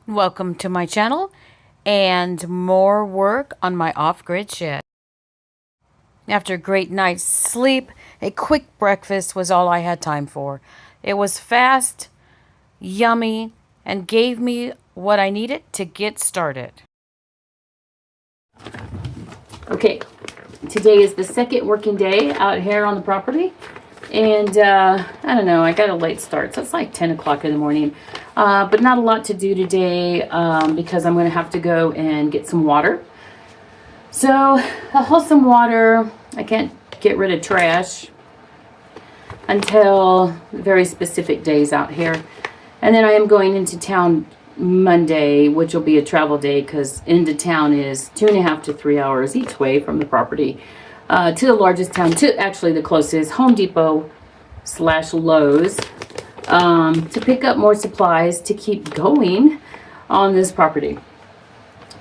Welcome to my channel and more work on my off-grid shed. After a great night's sleep, a quick breakfast was all I had time for. It was fast, yummy, and gave me what I needed to get started. Okay, today is the second working day out here on the property. And I don't know, I got a late start, so it's like 10 o'clock in the morning. But not a lot to do today because I'm going to have to go and get some water. So I'll haul some water. I can't get rid of trash until very specific days out here. And then I am going into town Monday, which will be a travel day because into town is 2.5 to 3 hours each way from the property. To the largest town, to actually the closest, Home Depot / Lowe's, to pick up more supplies to keep going on this property.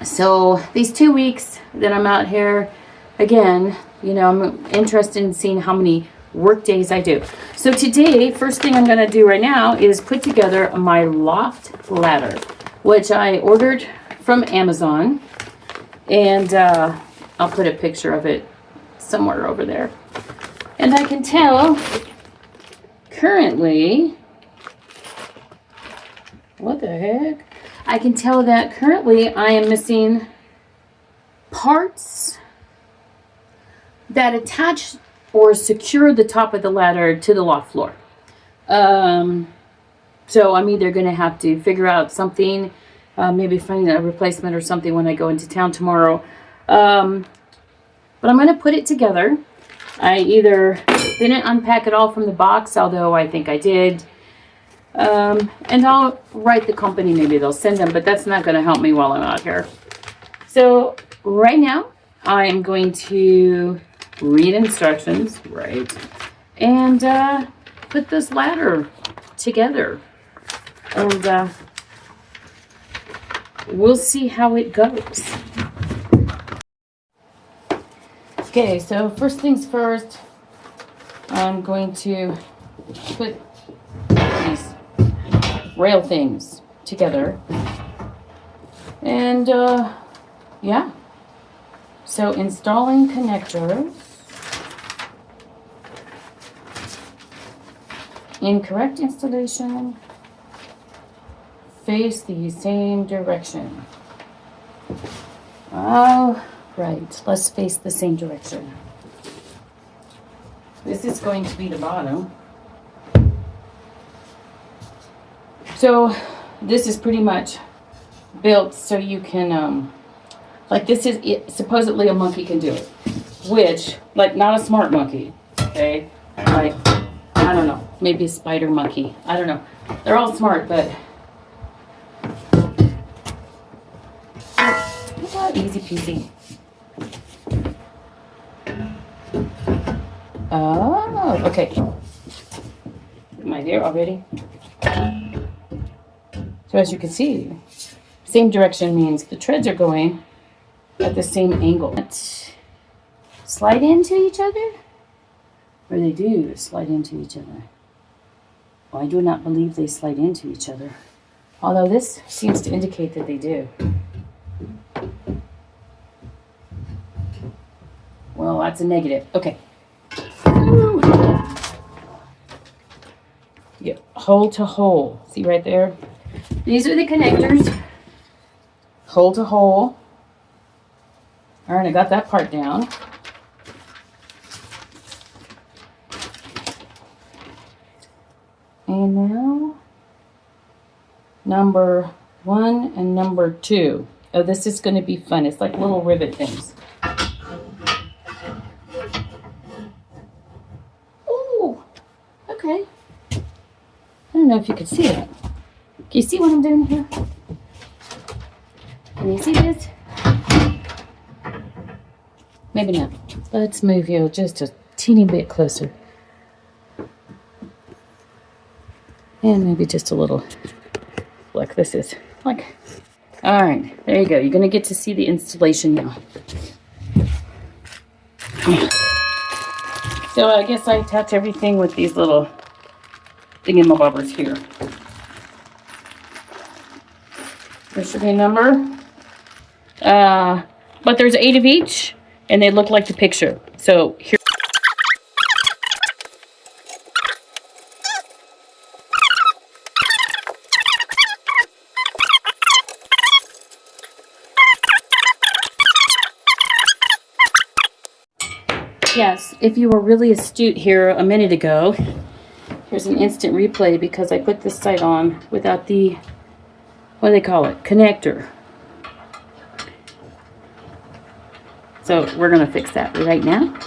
So these 2 weeks that I'm out here, again, you know, I'm interested in seeing how many work days I do. So today, first thing I'm going to do right now is put together my loft ladder, which I ordered from Amazon, and I'll put a picture of it somewhere over there. And I can tell currently, what the heck? I can tell that currently I am missing parts that attach or secure the top of the ladder to the loft floor. So I'm either going to have to figure out something, maybe find a replacement or something when I go into town tomorrow. But I'm going to put it together. I either didn't unpack it all from the box, although I think I did. And I'll write the company, maybe they'll send them, but that's not going to help me while I'm out here. So right now, I'm going to read instructions, right, and put this ladder together. And we'll see how it goes. Okay, so first things first, I'm going to put these rail things together. And yeah, so installing connectors. Incorrect installation. Face the same direction. Oh. Right, let's face the same direction. This is going to be the bottom. So this is pretty much built so you can, like this is it, supposedly a monkey can do it. Which, like not a smart monkey, okay? Like, I don't know, maybe a spider monkey. I don't know. They're all smart, but easy peasy. Oh, okay. Am I there already? So as you can see, same direction means the treads are going at the same angle. Slide into each other? Or they do slide into each other. Well, I do not believe they slide into each other. Although this seems to indicate that they do. Well, that's a negative. Okay. Yeah, hole to hole. See right there? These are the connectors. Hole to hole. All right, I got that part down. And now, number 1 and number 2. Oh, this is going to be fun. It's like little rivet things. Okay. I don't know if you can see it. Can you see what I'm doing here? Can you see this? Maybe not. Let's move you just a teeny bit closer. And maybe just a little. Look, this is like. All right, there you go. You're going to get to see the installation now. So I guess I attach everything with these little thingamabobbers here. There should be a number. But there's 8 of each, and they look like the picture. So here. Yes, if you were really astute here a minute ago, here's an instant replay because I put this side on without the, what do they call it, connector. So we're going to fix that right now.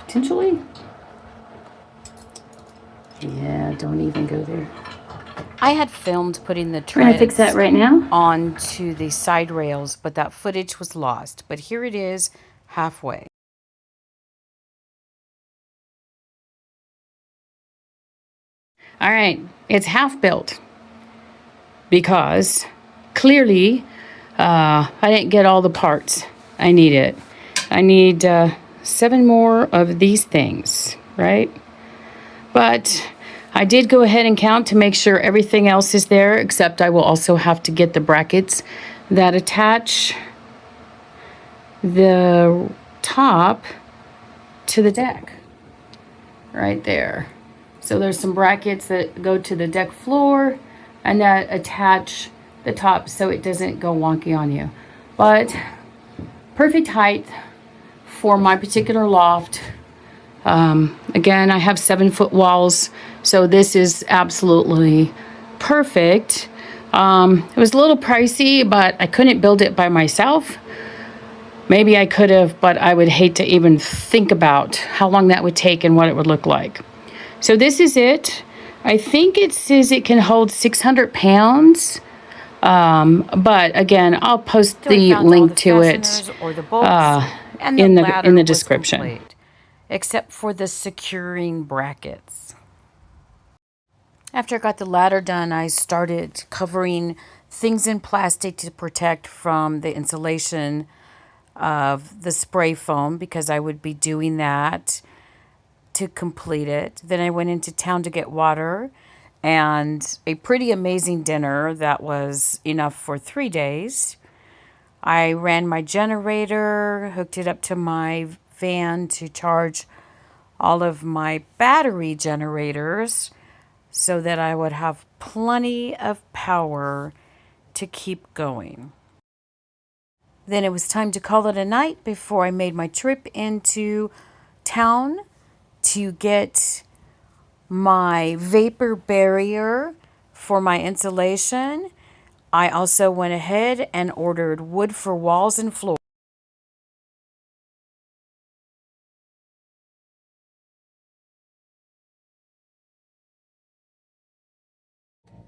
Potentially. Yeah, don't even go there. I had filmed putting the treads, we're gonna fix that right now, onto the side rails, but that footage was lost. But here it is, halfway. All right, it's half built because clearly I didn't get all the parts I needed. I need 7 more of these things, right? But I did go ahead and count to make sure everything else is there, except I will also have to get the brackets that attach the top to the deck right there. So there's some brackets that go to the deck floor and that attach the top so it doesn't go wonky on you. But perfect height for my particular loft. Again, I have 7-foot walls, so this is absolutely perfect. It was a little pricey, but I couldn't build it by myself. Maybe I could have, but I would hate to even think about how long that would take and what it would look like. So this is it. I think it says it can hold 600 pounds. But again, I'll post the link to it in the description. Except for the securing brackets. After I got the ladder done, I started covering things in plastic to protect from the insulation of the spray foam because I would be doing that to complete it. Then I went into town to get water and a pretty amazing dinner that was enough for 3 days. I ran my generator, hooked it up to my van to charge all of my battery generators so that I would have plenty of power to keep going. Then it was time to call it a night before I made my trip into town to get my vapor barrier for my insulation. I also went ahead and ordered wood for walls and floors.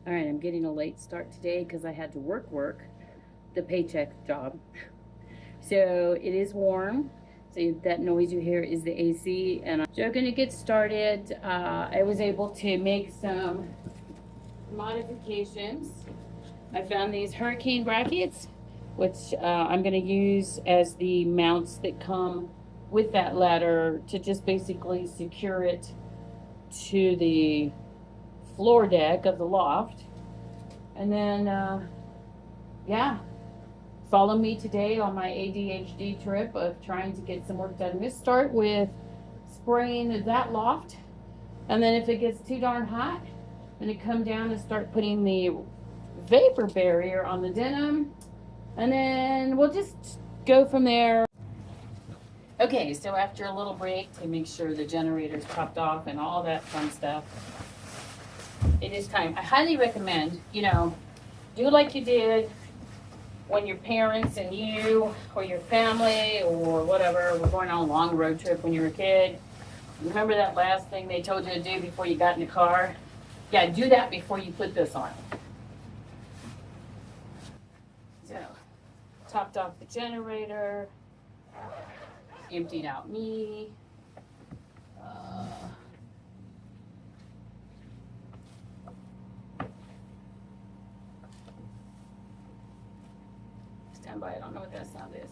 All right, I'm getting a late start today because I had to work the paycheck job. So it is warm. So that noise you hear is the AC, and I'm just going to get started. I was able to make some modifications. I found these hurricane brackets, which I'm going to use as the mounts that come with that ladder to just basically secure it to the floor deck of the loft. And then, yeah, follow me today on my ADHD trip of trying to get some work done. I'm going to start with spraying that loft, and then if it gets too darn hot, I'm going to come down and start putting the vapor barrier on the denim, and then we'll just go from there. Okay, so after a little break to make sure the generator's topped off and all that fun stuff, it is time. I highly recommend, do like you did when your parents and you or your family or whatever were going on a long road trip when you were a kid. Remember that last thing they told you to do before you got in the car? Yeah, do that before you put this on. So, topped off the generator, emptied out me. Stand by, I don't know what that sound is.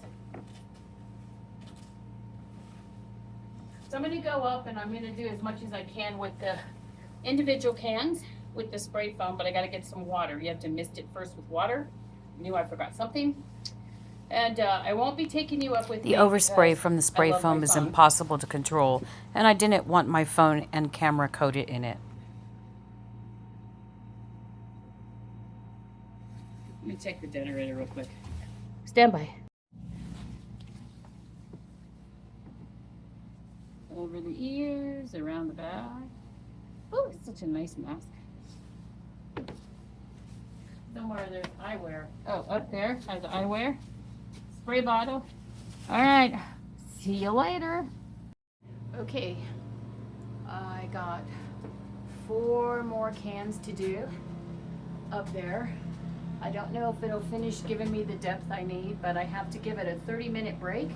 So I'm going to go up and I'm going to do as much as I can with the individual cans. with the spray foam, but I gotta get some water. You have to mist it first with water. Knew I forgot something. And I won't be taking you up with The overspray from the spray foam is impossible to control, and I didn't want my phone and camera coated in it. Let me check the generator real quick. Stand by. Over the ears, around the back. Oh, it's such a nice mask. Somewhere there's eyewear. Oh, up there has the eyewear. Spray bottle. All right. See you later. Okay. I got 4 more cans to do up there. I don't know if it'll finish giving me the depth I need, but I have to give it a 30-minute break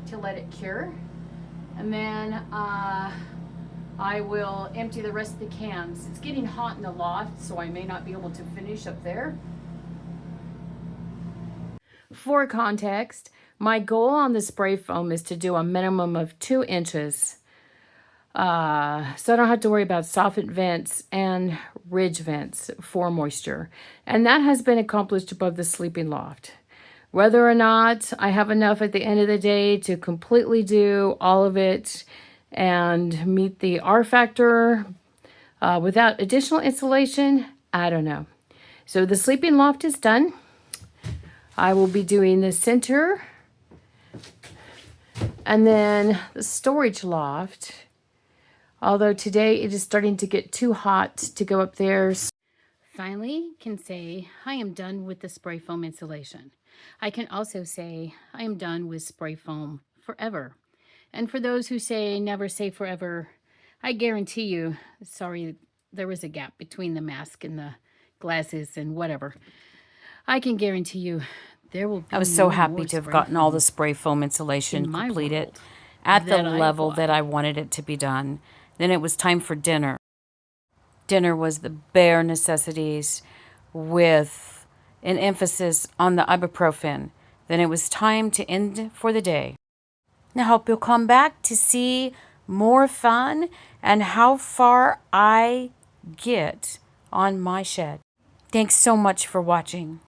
to let it cure. And then I will empty the rest of the cans. It's getting hot in the loft, so I may not be able to finish up there. For context, my goal on the spray foam is to do a minimum of 2 inches. So I don't have to worry about soffit vents and ridge vents for moisture. And that has been accomplished above the sleeping loft. Whether or not I have enough at the end of the day to completely do all of it and meet the R factor without additional insulation, I don't know. So the sleeping loft is done. I will be doing the center and then the storage loft. Although today it is starting to get too hot to go up there. Finally can say I am done with the spray foam insulation. I can also say I am done with spray foam forever. And for those who say never say forever, I guarantee you, sorry, there was a gap between the mask and the glasses and whatever. I can guarantee you there will be I was so happy to have gotten all the spray foam insulation completed at the level that I wanted it to be done. Then it was time for dinner. Dinner was the bare necessities with an emphasis on the ibuprofen. Then it was time to end for the day. I hope you'll come back to see more fun and how far I get on my shed. Thanks so much for watching.